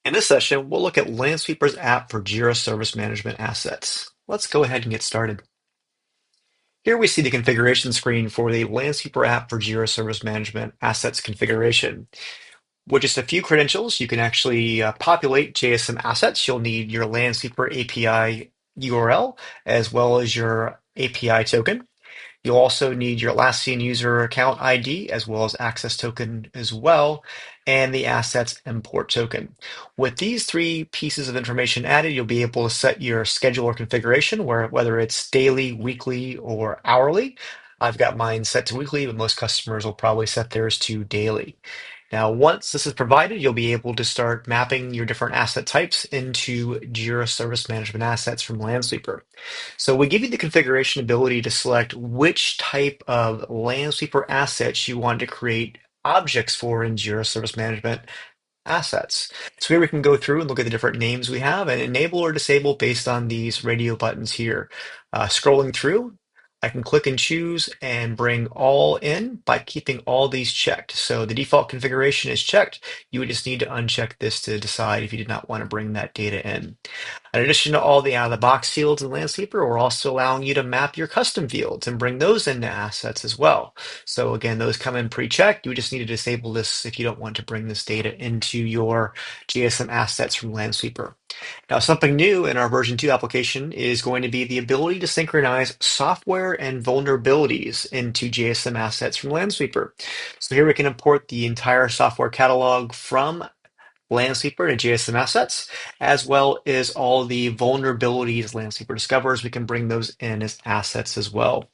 In this session, we'll look at Lansweeper's app for Jira Service Management assets. Let's go ahead and get started. Here we see the configuration screen for the Lansweeper app for Jira Service Management assets configuration. With just a few credentials, you can actually populate JSM assets. You'll need your Lansweeper API URL as well as your API token. You'll also need your last seen user account ID as well as access token as well, and the assets import token. With these three pieces of information added, you'll be able to set your scheduler configuration, whether it's daily, weekly, or hourly. I've got mine set to weekly, but most customers will probably set theirs to daily. Now, once this is provided, you'll be able to start mapping your different asset types into Jira Service Management assets from Lansweeper. So we give you the configuration ability to select which type of Lansweeper assets you want to create objects for in Jira Service Management assets. So here we can go through and look at the different names we have and enable or disable based on these radio buttons here. Scrolling through, I can click and choose and bring all in by keeping all these checked. So the default configuration is checked. You would just need to uncheck this to decide if you did not want to bring that data in. In addition to all the out-of-the-box fields in Lansweeper, we're also allowing you to map your custom fields and bring those into assets as well. So again, those come in pre-checked. You just need to disable this if you don't want to bring this data into your JSM assets from Lansweeper. Now, something new in our version 2 application is going to be the ability to synchronize software and vulnerabilities into JSM assets from Lansweeper. So here we can import the entire software catalog from Lansweeper to JSM assets, as well as all the vulnerabilities Lansweeper discovers. We can bring those in as assets as well.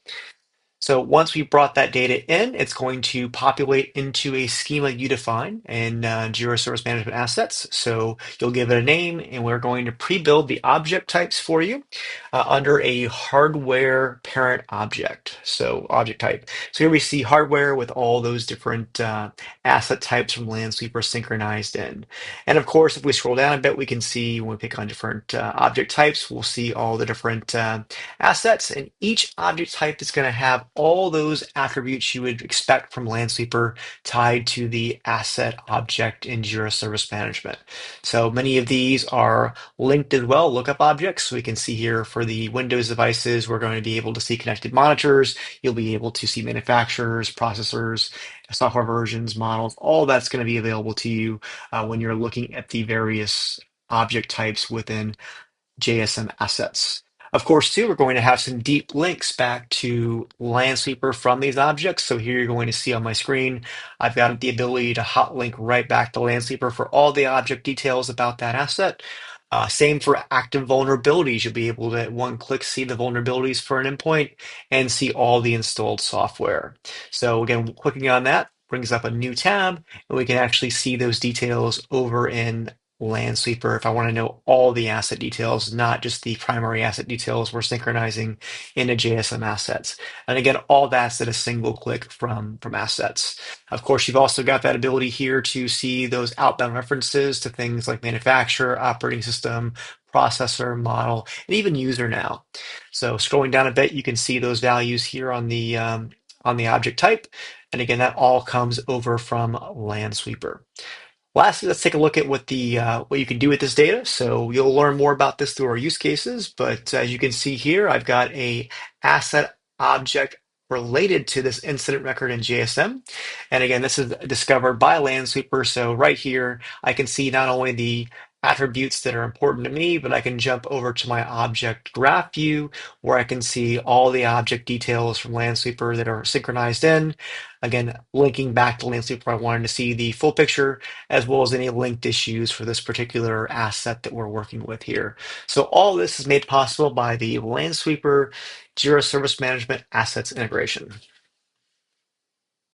So once we brought that data in, it's going to populate into a schema you define in Jira Service Management Assets. So you'll give it a name, and we're going to pre-build the object types for you under a hardware parent object. So object type. So here we see hardware with all those different asset types from Lansweeper synchronized in. And of course, if we scroll down a bit, we can see when we pick on different object types, we'll see all the different assets, and each object type is going to have all those attributes you would expect from Lansweeper tied to the asset object in Jira Service Management. So many of these are linked as well, lookup objects. So we can see here for the Windows devices, we're going to be able to see connected monitors. You'll be able to see manufacturers, processors, software versions, models. All that's going to be available to you when you're looking at the various object types within JSM assets. Of course, too, we're going to have some deep links back to Lansweeper from these objects. So here you're going to see on my screen, I've got the ability to hot link right back to Lansweeper for all the object details about that asset. Same for active vulnerabilities. You'll be able to at one click see the vulnerabilities for an endpoint and see all the installed software. So again, clicking on that brings up a new tab, and we can actually see those details over in Lansweeper if I want to know all the asset details, not just the primary asset details we're synchronizing into JSM assets. And again, all that's at a single click from assets. Of course, you've also got that ability here to see those outbound references to things like manufacturer, operating system, processor, model, and even user now. So scrolling down a bit, you can see those values here on the object type. And again, that all comes over from Lansweeper. Lastly, let's take a look at what you can do with this data. So you'll learn more about this through our use cases, but as you can see here, I've got a asset object related to this incident record in JSM. And again, this is discovered by Lansweeper. So right here, I can see not only the attributes that are important to me, but I can jump over to my object graph view where I can see all the object details from Lansweeper that are synchronized in. Again, linking back to Lansweeper, I wanted to see the full picture as well as any linked issues for this particular asset that we're working with here. So all this is made possible by the Lansweeper Jira Service Management Assets integration.